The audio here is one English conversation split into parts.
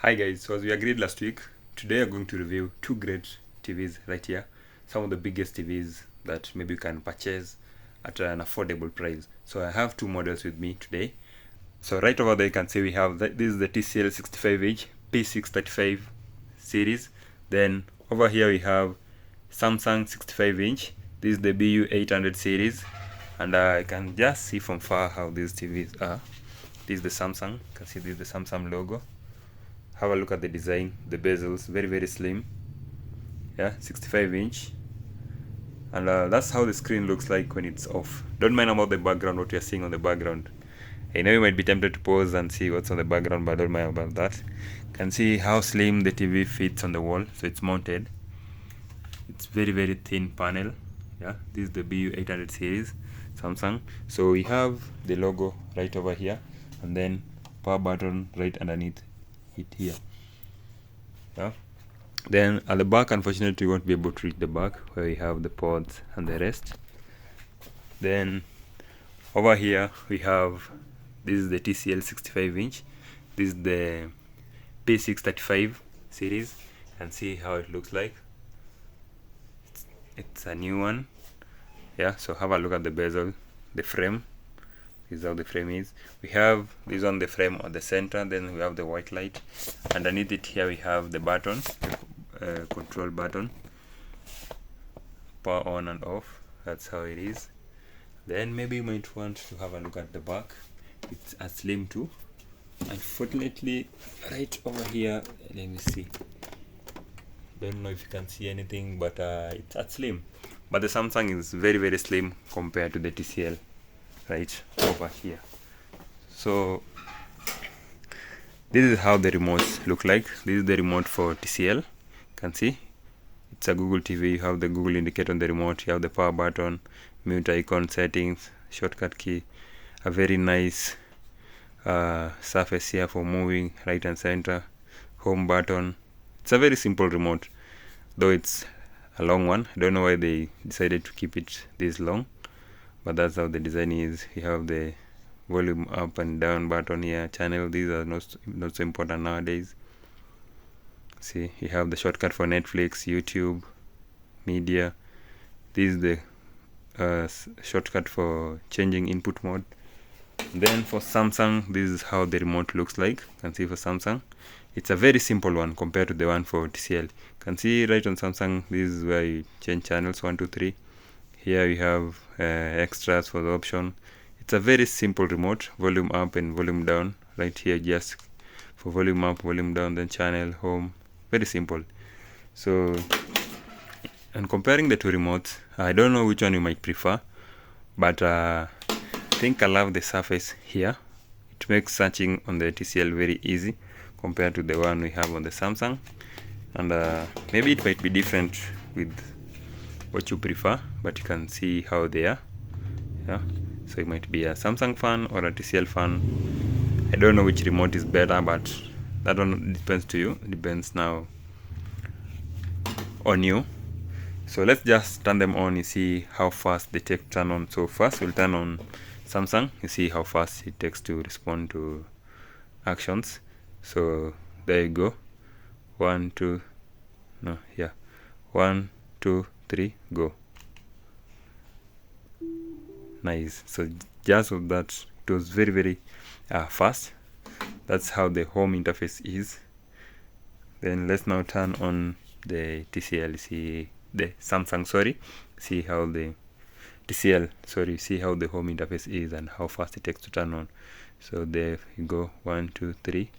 Hi guys, so as we agreed last week, today I'm going to review two great TVs right here. Some of the biggest TVs that maybe you can purchase at an affordable price. So I have two models with me today. So right over there you can see we have this is the TCL 65-inch P635 series. Then over here we have Samsung 65-inch. This is the BU800 series. And I can just see from far how these TVs are. This is the Samsung. You can see this is the Samsung logo. Have a look at the design, the bezels, very slim. Yeah, 65-inch. And that's how the screen looks like when it's off. Don't mind about the background, what you're seeing on the background. I know you might be tempted to pause and see what's on the background, but don't mind about that. You can see how slim the TV fits on the wall, so it's mounted. It's very thin panel. Yeah, this is the BU800 series, Samsung. So we have the logo right over here, and then power button right underneath it here. Yeah. Then at the back, unfortunately, you won't be able to reach the back where we have the ports and the rest. Then over here we have, this is the TCL 65-inch. This is the P635 series. You can see how it looks like. It's a new one. Yeah, so have a look at the bezel, the frame. This is how the frame is. We have this on the frame at the center, then we have the white light. Underneath it here we have the button, control button, power on and off. That's how it is. Then maybe you might want to have a look at the back. It's a slim too. Unfortunately, right over here, let me see. Don't know if you can see anything, but it's a slim. But the Samsung is very slim compared to the TCL. Right over here. So this is how the remotes look like. This is the remote for TCL. You can see it's a Google TV. You have the Google indicator on the remote. You have the power button, mute icon, settings, shortcut key, a very nice surface here for moving right and center, home button. It's a very simple remote, though it's a long one. I don't know why they decided to keep it this long, but that's how the design is. You have the volume up and down button here, channel. These are not so important nowadays. See, you have the shortcut for Netflix, YouTube, media. This is the shortcut for changing input mode. Then for Samsung, this is how the remote looks like. You can see for Samsung, it's a very simple one compared to the one for TCL. You can see right on Samsung, this is where you change channels 1, 2, 3. Here we have extras for the option. It's a very simple remote, volume up and volume down. Right here just for volume up, volume down, then channel, home. Very simple. So, and comparing the two remotes, I don't know which one you might prefer, but I think I love the surface here. It makes searching on the TCL very easy compared to the one we have on the Samsung. And maybe it might be different with what you prefer, but you can see how they are. Yeah, so you might be a Samsung fan or a TCL fan. I don't know which remote is better, but that one depends to you. It depends now on you. So let's just turn them on. You see how fast they take to turn on. So first we'll turn on Samsung. You see how fast it takes to respond to actions. So there you go. 1, 2, 1, 2, 3, go. Nice. So just with that, it was very fast. That's how the home interface is. Then let's now turn on the TCL. See the Samsung, sorry. See how the TCL, sorry, see how the home interface is and how fast it takes to turn on. So there you go. 1, 2, 3.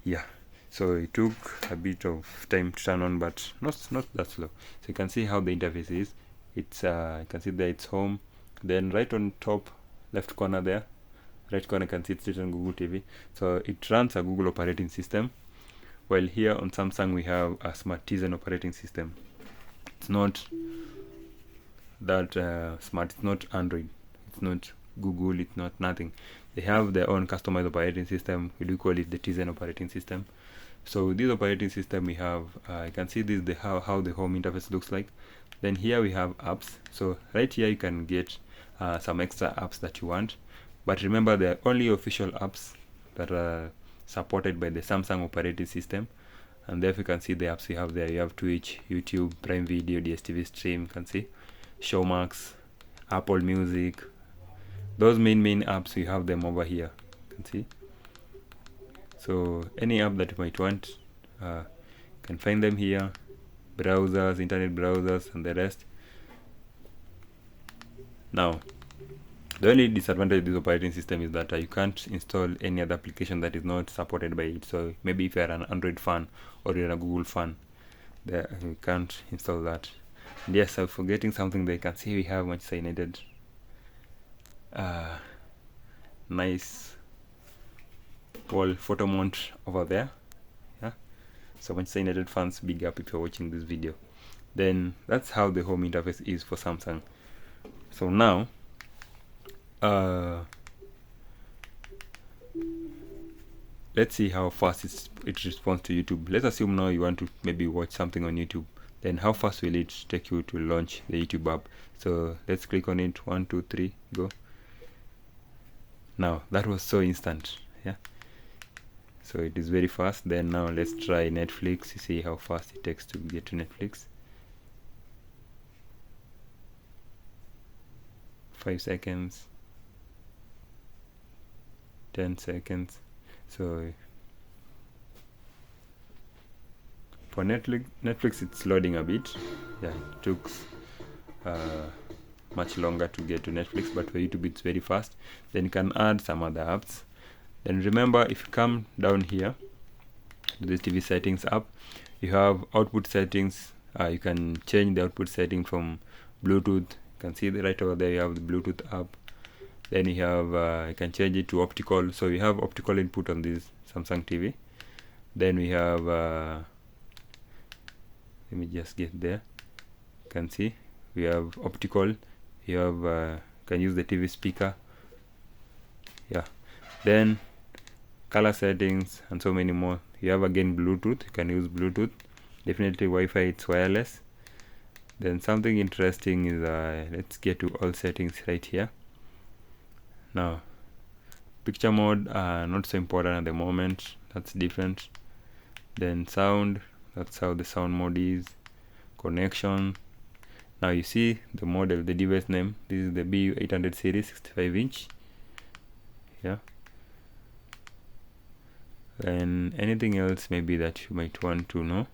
Yeah. So it took a bit of time to turn on, but not that slow. So you can see how the interface is. It's you can see there it's home. Then right on top left corner there, right corner, you can see it's written Google TV. So it runs a Google operating system. While here on Samsung we have a Smart Tizen operating system. It's not that smart. It's not Android. It's not Google. It's not nothing. They have their own customized operating system. We do call it the Tizen operating system. So with this operating system we have, you can see this is how the home interface looks like. Then here we have apps. So right here you can get some extra apps that you want. but remember they are only official apps that are supported by the Samsung operating system. And there you can see the apps you have there. You have Twitch, YouTube, Prime Video, DSTV Stream, you can see Showmax, Apple Music. Those main apps, you have them over here, you can see. So any app that you might want, you can find them here. Browsers, internet browsers, and the rest. Now, the only disadvantage of this operating system is that you can't install any other application that is not supported by it. So maybe if you're an Android fan or you're a Google fan, you can't install that. And yes, I'm forgetting something. They can see we have Manchester United. Nice wall photo mount over there. Yeah. So Manchester United fans, big up if you're watching this video. Then that's how the home interface is for Samsung. So now, let's see how fast it responds to YouTube. Let's assume now you want to maybe watch something on YouTube. Then how fast will it take you to launch the YouTube app? So let's click on it. 1, 2, 3, go. Now that was so instant. Yeah. So it is very fast. Then now let's try Netflix. You see how fast it takes to get to Netflix. 5 seconds. 10 seconds. So for Netflix it's loading a bit. Yeah, it took much longer to get to Netflix, but for YouTube it's very fast. Then you can add some other apps. Then remember, if you come down here to this TV settings app, you have output settings. You can change the output setting from Bluetooth. You can see right over there you have the Bluetooth app. Then you have you can change it to optical. So you have optical input on this Samsung TV. Then we have let me just get there. You can see we have optical. You have can use the TV speaker. Yeah. Then color settings and so many more. You have again Bluetooth. You can use Bluetooth. Definitely Wi-Fi. It's wireless. Then something interesting is let's get to all settings right here. Now picture mode, not so important at the moment. That's different. Then sound, that's how the sound mode is. Connection. Now you see the model, the device name. This is the BU800 series 65-inch. Yeah. And anything else maybe that you might want to know,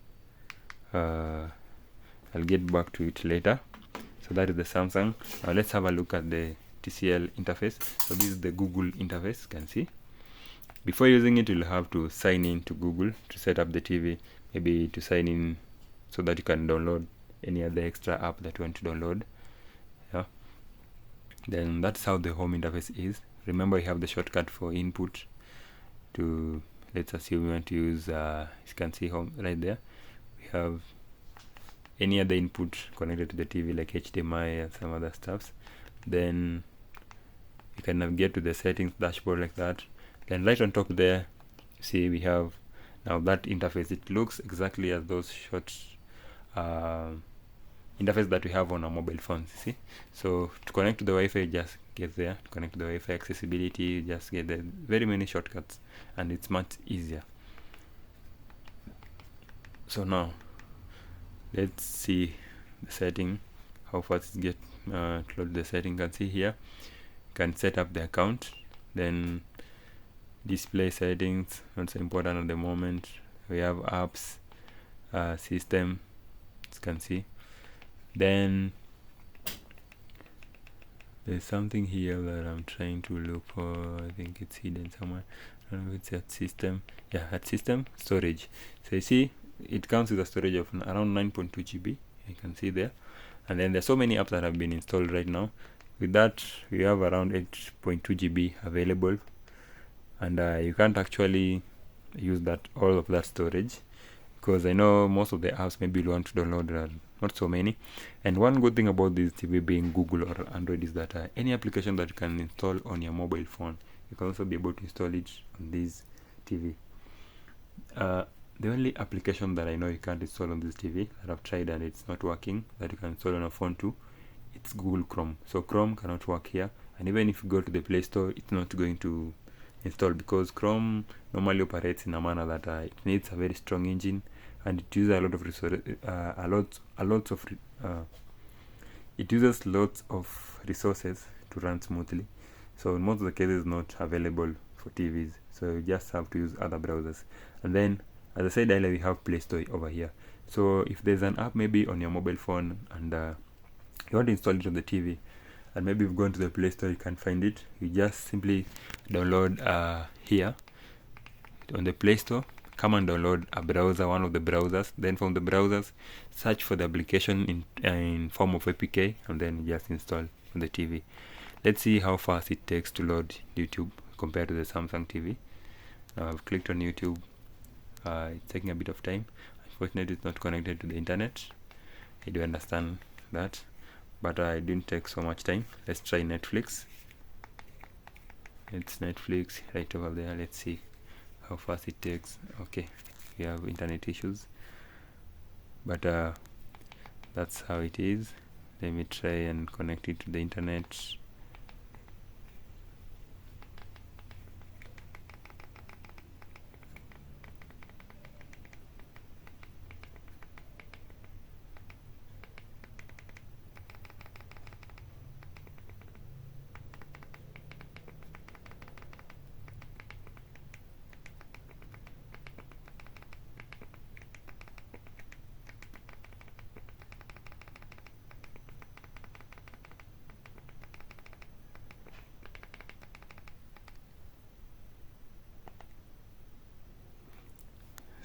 I'll get back to it later. So that is the Samsung. Now let's have a look at the TCL interface. So this is the Google interface, you can see. Before using it, you'll have to sign in to Google to set up the TV, maybe to sign in so that you can download any other extra app that you want to download. Yeah. Then that's how the home interface is. Remember, you have the shortcut for input. To let's assume we want to use you can see home right there. We have any other input connected to the TV like HDMI and some other stuffs. Then you can navigate to the settings dashboard like that. Then right on top there, see we have now that interface. It looks exactly as those short interface that we have on our mobile phones. See, so to connect to the Wi-Fi, just get there. To connect to the Wi-Fi, accessibility, just get there. Very many shortcuts, and it's much easier. So now let's see the setting, how fast it get to load the setting. You can see here you can set up the account. Then display settings, not so important at the moment. We have apps, system, as you can see. Then there's something here that I'm trying to look for. I think it's hidden somewhere. I don't know if it's at system. Yeah, at system storage. So you see it comes with a storage of around 9.2 GB. You can see there. And then there's so many apps that have been installed right now. With that, we have around 8.2 GB available, and you can't actually use that all of that storage, because I know most of the apps maybe you want to download not so many. And one good thing about this TV being Google or Android is that any application that you can install on your mobile phone, you can also be able to install it on this TV. The only application that I know you can't install on this TV that I've tried and it's not working, that you can install on a phone too, it's Google Chrome. So Chrome cannot work here. and even if you go to the Play Store, it's not going to install, because Chrome normally operates in a manner that it needs a very strong engine, and it uses a lot of resources, it uses lots of resources to run smoothly. So in most of the cases, not available for TVs, so you just have to use other browsers. And then, as I said earlier, we have Play Store over here. So if there's an app maybe on your mobile phone and you want to install it on the TV, and maybe you've gone to the Play Store, you can't find it, you just simply download here on the Play Store, come and download a browser, one of the browsers. Then from the browsers, search for the application in form of APK, and then just install on the TV. Let's see how fast it takes to load YouTube compared to the Samsung TV. Now I've clicked on YouTube. It's taking a bit of time. Unfortunately, it's not connected to the internet. I do understand that, but it didn't take so much time. Let's try Netflix. It's Netflix right over there. Let's see how fast it takes. Okay, we have internet issues, but that's how it is. Let me try and connect it to the internet.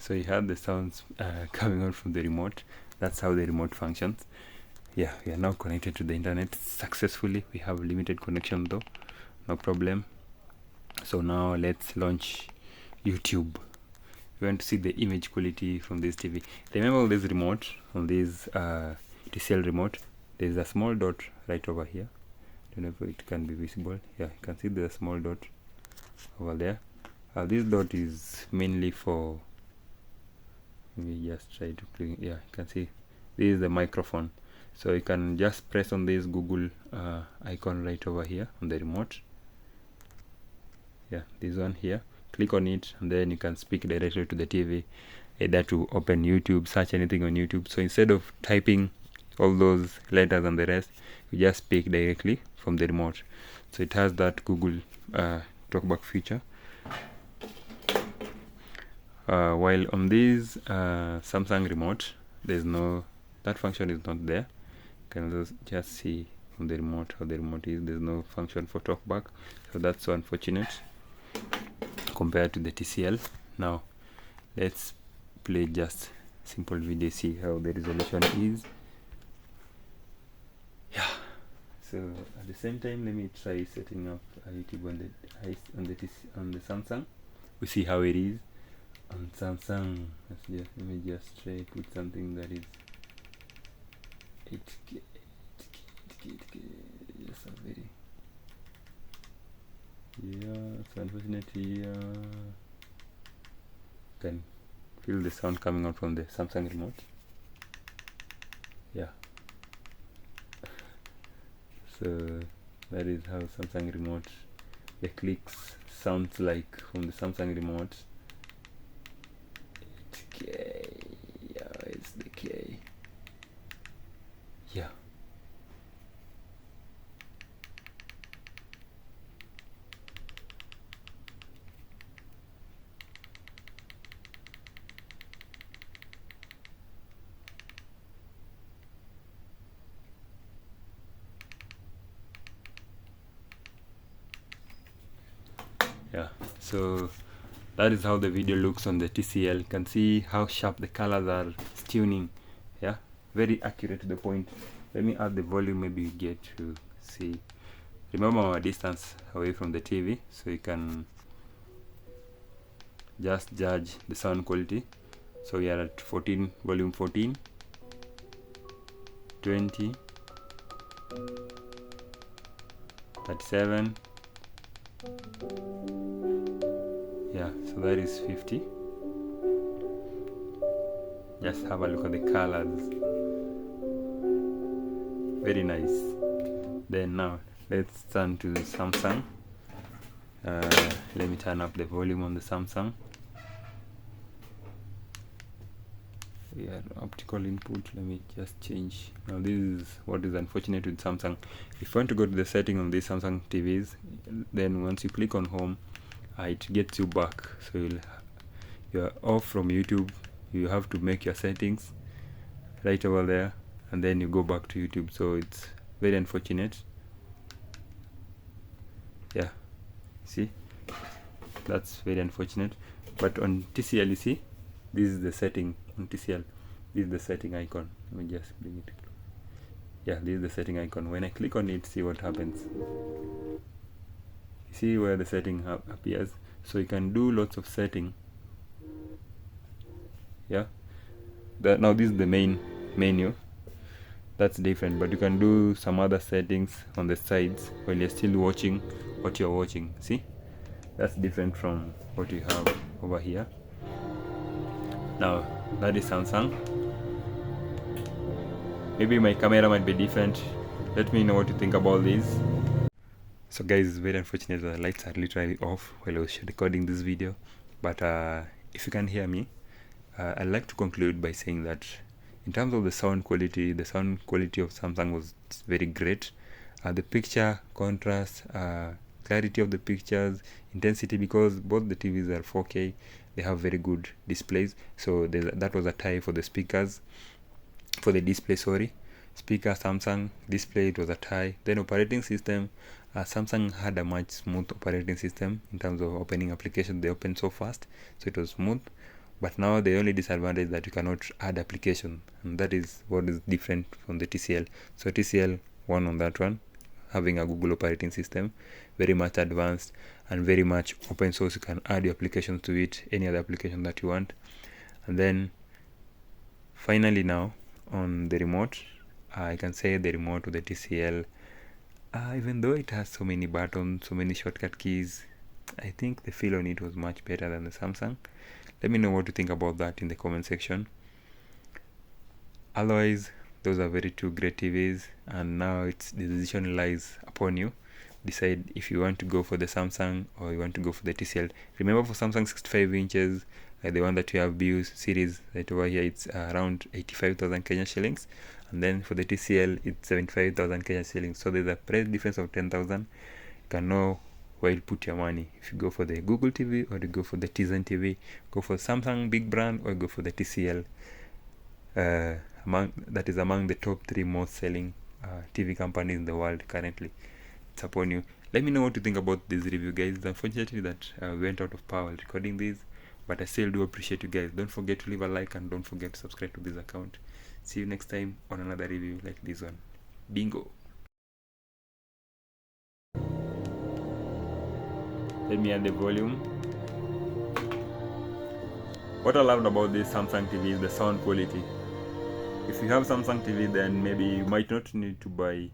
So you have the sounds coming out from the remote. That's how the remote functions. Yeah, we are now connected to the internet successfully. We have limited connection though, no problem. So now let's launch YouTube. We want to see the image quality from this TV. Remember this remote, on this TCL remote, there's a small dot right over here. Don't know if it can be visible. Yeah, you can see the small dot over there. This dot is mainly for, we just try to click. Yeah, you can see this is the microphone, so you can just press on this Google icon right over here on the remote. Yeah, this one here, click on it, and then you can speak directly to the TV, either to open YouTube, search anything on YouTube. So instead of typing all those letters and the rest, you just speak directly from the remote. So it has that Google talkback feature. While on this Samsung remote, there's no, that function is not there. You can just see from the remote how the remote is. There's no function for talkback, so that's so unfortunate compared to the TCL. Now let's play just simple video, see how the resolution is. Yeah, so at the same time, let me try setting up YouTube on the Samsung. We see how it is on Samsung. Let me just try put something that is 8K. Yes, very. Yeah, so unfortunately, can feel the sound coming out from the Samsung remote. Yeah. So that is how Samsung remote, the clicks sounds like from the Samsung remote. 8K, yeah, it's the K. Yeah. Yeah, so that is how the video looks on the TCL. You can see how sharp the colors are, tuning. Yeah, very accurate to the point. Let me add the volume, maybe you get to see. Remember our distance away from the TV, so you can just judge the sound quality. So we are at 14, volume 14, 20, 37. Yeah, so that is 50. Just have a look at the colors. Very nice. Then now let's turn to Samsung. Let me turn up the volume on the Samsung. We have optical input. Let me just change. Now this is what is unfortunate with Samsung. If you want to go to the setting on these Samsung TVs, then once you click on home, it gets you back. So you're off from YouTube. You have to make your settings right over there, and then you go back to YouTube. So it's very unfortunate. Yeah, see, that's very unfortunate. But on TCL, you see, this is the setting on TCL. This is the setting icon. Let me just bring it. Yeah, this is the setting icon. When I click on it, see what happens. You see where the setting appears. So you can do lots of setting. Yeah, now this is the main menu. That's different, but you can do some other settings on the sides while you're still watching what you're watching. See, that's different from what you have over here. Now that is Samsung. Maybe my camera might be different. Let me know what you think about this. So guys, it's very unfortunate that the lights are literally off while I was recording this video, but if you can hear me, I'd like to conclude by saying that in terms of the sound quality of Samsung was very great. The picture contrast, clarity of the pictures, intensity, because both the TVs are 4K, they have very good displays. So that was a tie for the speakers, for the display, sorry. Speaker Samsung, display, it was a tie. Then operating system, Samsung had a much smooth operating system in terms of opening applications. They opened so fast, so it was smooth. But now the only disadvantage is that you cannot add application, and that is what is different from the TCL. So TCL won on that one, having a Google operating system, very much advanced and very much open source. You can add your applications to it, any other application that you want. And then finally now on the remote, I can say the remote of the TCL, even though it has so many buttons, so many shortcut keys, I think the feel on it was much better than the Samsung. Let me know what you think about that in the comment section. Otherwise, those are very two great TVs, and now the decision lies upon you. Decide if you want to go for the Samsung or you want to go for the TCL. Remember, for Samsung 65 inches, the one that you have BU series right over here, it's around 85,000 Kenyan shillings, and then for the TCL it's 75,000 Kenyan shillings. So there's a price difference of 10,000. You can know where you put your money. If you go for the Google TV or you go for the Tizen TV, go for Samsung big brand or go for the TCL. That is among the top 3 most selling TV companies in the world currently. It's upon you. Let me know what you think about this review, guys. Unfortunately that we went out of power while recording this, but I still do appreciate you guys. Don't forget to leave a like and don't forget to subscribe to this account. See you next time on another review like this one. Bingo. Let me add the volume. What I loved about this Samsung TV is the sound quality. If you have Samsung TV, then maybe you might not need to buy